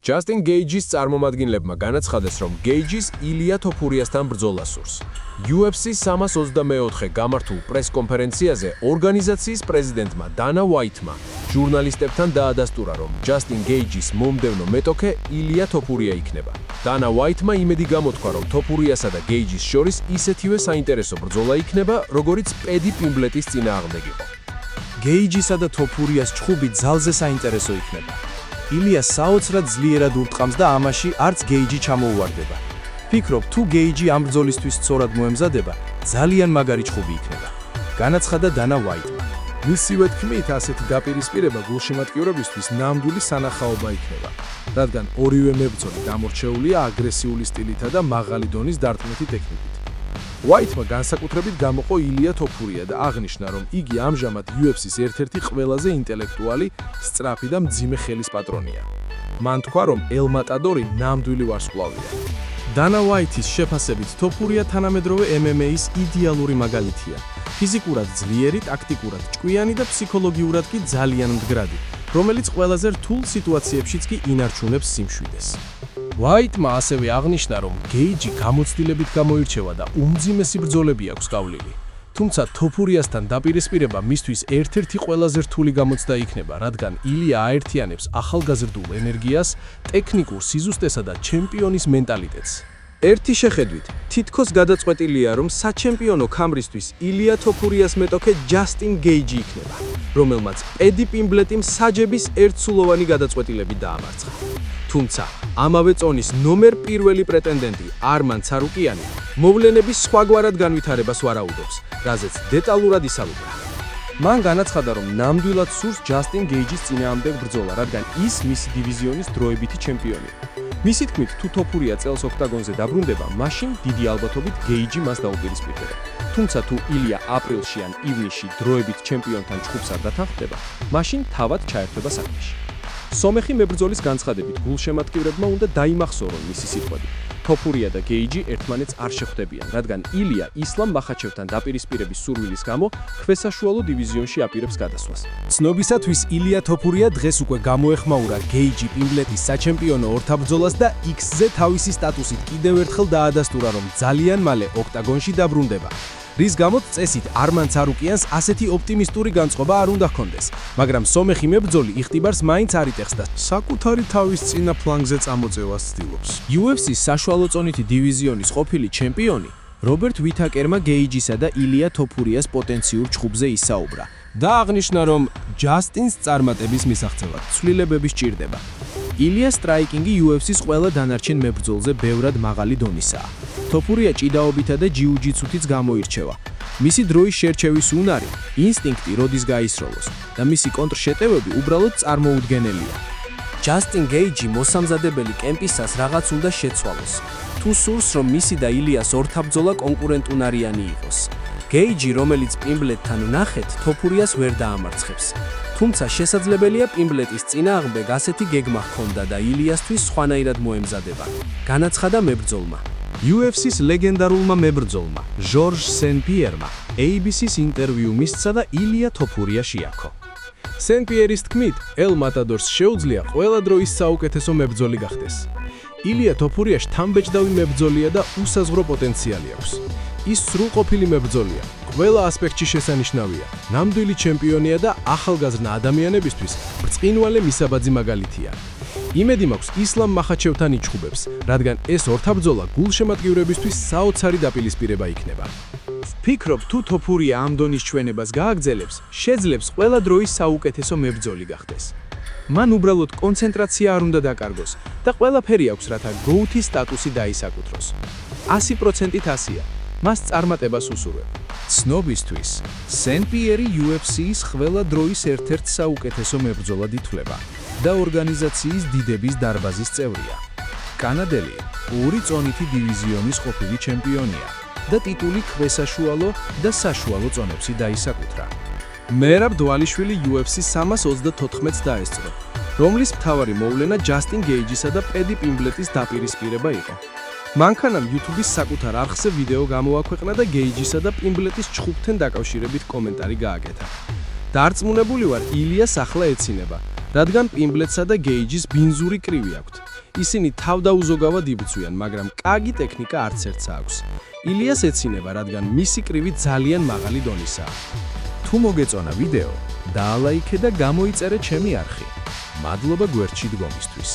ჯასტინ გეიჯის წარმომადგენლებმა განაცხადეს, რომ გეიჯის ილია თოფურიასთან ბრძოლა სურს. UFC 324 გამართულ პრეს-კონფერენციაზე ორგანიზაციის პრეზიდენტმა დანა ვაითმა ჟურნალისტებთან დაადასტურა, რომ ჯასტინ გეიჯის მომდევნო მეტოქე ილია თოფურია იქნება. დანა ვაითმა იმედი გამოთქვა, რომ თოფურიასა და გეიჯის შორის ისეთივე საინტერესო ბრძოლა იქნება, როგორიც პედი პიმბლეტის წინააღმდეგ იყო. გეიჯისა და თოფურიას ჩხუბი ძალზე საინტერესო იქნება. ილია საოცრად ძლიერად ურტყამს და ამაში არც გეიჯი ჩამოუვარდება. ფიქრობ, თუ გეიჯი ამ ბრძოლისთვის სწორად მოემზადება, ძალიან მაგარი ჩხუბი იქნება. განაცხადა დანა ვაითმა. მისივე თქმით, ასეთი დაპირისპირება გულშემატკივრებისთვის ნამდვილი სანახაობა იქნება, რადგან ორივე მებრძოლი დამორჩეულია აგრესიული სტილითა და მაღალი დონის დარტყმითი ტექნიკით. ვაითმა განსაკუთრებით გამოყო ილია თოფურია და აღნიშნა, რომ იგი ამჟამად UFC-ს ერთ-ერთი ყველაზე ინტელექტუალი, სწრაფი და მძიმე ხელის პატრონია. მან თქვა, რომ ელ მატადორი ნამდვილი ვარსკვლავია. დანა ვაითის შეფასებით, თოფურია თანამედროვე MMA-ის იდეალური მაგალითია. ფიზიკურად ძლიერი, ტაქტიკურად ჭკვიანი და ფსიქოლოგიურად კი ძალიან მდგრადი, რომელიც ყველაზე რთულ სიტუაციებშიც კი ინარჩუნებს სიმშვიდეს. ვაითმა ასევე აღნიშნა, რომ გეიჯი გამოცდილებით გამოირჩევა და უმძიმესი ბრძოლები აქვს გავლილი. თუმცა თოფურიასთან დაპირისპირება მისთვის ერთ-ერთი ყველაზე რთული გამოცდა იქნება, რადგან ილია აერთიანებს ახალგაზრდულ ენერგიას, ტექნიკურ სიზუსტესა და ჩემპიონის მენტალიტეტს. ერთი შეხედვით, თითქოს გადაწყვეტილია, რომ საჩემპიონო ქამრისთვის ილია თოფურიას მეტოქე ჯასტინ გეიჯი იქნება, რომელმაც პედი პიმბლეტი მსაჯების ერთსულოვანი გადაწყვეტილებით დაამარცხა. თუმცა, ამავე წონის ნომერ პირველი პრეტენდენტი არმან ცარუკიანი მოვლენების სხვაგვარად განვითარებას ვარაუდობს, რაზეც დეტალურად ისაუბრა. მან განაცხადა, რომ ნამდვილად სურს ჯასტინ გეიჯის წინააღმდეგ ბრძოლა, რადგან ის მისი დივიზიონის დროებითი ჩემპიონია. მისი თქმით, თუ თოფურია წელს ოქტაგონზე დაბრუნდება, მაშინ დიდი ალბათობით გეიჯი მას დაუპირისპირდება. თუმცა თუ ილია აპრილში ან ივნისში დროებით ჩემპიონთან ჩხუბს არ დათანხმდება, მაშინ თავად ჩაერთვება საქმეში. სომეხი მებრძოლის განცხადებით, გულშემატკივრებმა უნდა დაიმახსოვრონ მისი სიტყვები. თოფურია და გეიჯი ერთმანეთს არ შეხვდებიან, რადგან ილია ისლამ მახაჩევთან დაპირისპირების სურვილის გამო ქვესაშუალო დივიზიონში აპირებს გადასვლას. ცნობისათვის ილია თოფურია დღეს უკვე გამოეხმაურა გეიჯი პიმბლეტის საჩემპიონო ორთაბრძოლას და X-ზე თავისი სტატუსით კიდევ ერთხელ დაადასტურა, რომ ძალიან მალე ოქტაგონში დაბრუნდება. რის გამოც წესით არმან ცარუკიანს ასეთი ოპტიმისტური განწყობა არ უნდა ჰქონდეს, მაგრამ სომეხი მებრძოლი იხტიბარს მაინც არ იტეხს და საკუთარი თავის წინა ფლანგზე წამოწევას ცდილობს. UFC-ს საშუალო წონითი დივიზიონის ყოფილი ჩემპიონი რობერტ ვითაკერმა გეიჯისა და ილია თოფურიას პოტენციურ ჩხუბზე ისაუბრა და აღნიშნა, რომ ჯასტინს წარმატების მისაღწევად ცვლილებები სჭირდება. ილია სტრაიკინგი UFC-ს ყველა დანარჩენ მებრძოლზე ბევრად მაღალი დონისაა. თოფურია ჭიდაობითა და ჯიუ-ჯიტსუთიც გამოირჩევა. მისი დროის შერჩევის უნარი, ინსტინქტი როდის გაისროლოს და მისი კონტრშეტევები უბრალოდ წარმოუდგენელია. ჯასტინ გეიჯი მოსამზადებელი კემპისას რაღაც უნდა შეცვალოს. თუ სურს, რომ მისი და ილიას ორთაბრძოლა კონკურენტუნარიანი იყოს. გეიჯი, რომელიც პიმბლეტთან ნახეთ, თოფურიას ვერ დაამარცხებს. თუმცა შესაძლებელია პიმბლეტის წინააღმდეგ ასეთი გეგმა ჰქონდა და ილიასთვის სხვანაირად მოემზადება. განაცხადა მებრძოლმა. UFC-ს ლეგენდარულმა მებრძოლმა, ჟორჟ სენ-პიერმა, ABC-ს ინტერვიუ მისცა და ილია თოფურია შეაქო. სენ-პიერის თქმით, ელ მატადორს შეუძლია ყველა დროის საუკეთესო მებრძოლი გახდეს. ილია თოფურია შთამბეჭდავი მებრძოლია და უსაზღვრო პოტენციალი აქვს. ის სრულყოფილი მებრძოლია, ყველა ასპექტში შესანიშნავია, ნამდვილი ჩემპიონია და ახალგაზრდა ადამიანებისთვის ბრწყინვალე მისაბაძი მაგალითია. იმედი მაქვს ისლამ მახაჩევთან იჩხუბებს, რადგან ეს ორთაბრძოლა გულშემატკივრებისთვის საოცარი დაპირისპირება იქნება. ფიქრობ, თუ თოფურია ამ დონის ჩვენებას გააგრძელებს, შეძლებს ყველა დროის საუკეთესო მებრძოლი გახდეს. მან უბრალოდ კონცენტრაცია არ უნდა დაკარგოს და ყველაფერი აქვს, რათა GOAT-ის სტატუსი დაისაკუთროს. 100%-ით 100-ია. მას წარმატებას უსურვებ. ცნობისთვის, სენ-პიერი UFC-ს ყველა დროის ერთ-ერთ საუკეთესო მებრძოლად ითვლება და ორგანიზაციის დიდების დარბაზის წევრია. კანადელია, 2 წონითი დივიზიონის ყოფილი ჩემპიონია და ტიტული ქვესაშუალო და საშუალო წონებში დაისაკუთრა. მერაბ დვალიშვილი UFC 324-ს დაესწრო, რომლის მთავარი მოვლენა ჯასტინ გეიჯისა და პედი პიმბლეტის დაპირისპირება იყო. მანქანამ YouTube-ის საკუთარ არხზე ვიდეო გამოაქვეყნა და გეიჯისა და პიმბლეტის ჩხუბთან დაკავშირებით კომენტარი გააკეთა. დარწმუნებული ვარ, ილიას ახლა ეცინება, რადგან პიმბლეტსა და გეიჯის ბინზური კრივი აქვთ. ისინი თავდაუზოგავად იბრძვიან, მაგრამ კაგი ტექნიკა არც ერთს აქვს. ილიას ეცინება, რადგან მისი კრივი ძალიან მაღალი დონისაა. თუ მოგეწონა ვიდეო, დაალაიქე და გამოიწერე ჩემი არხი. მადლობა გვერდში დგომისთვის.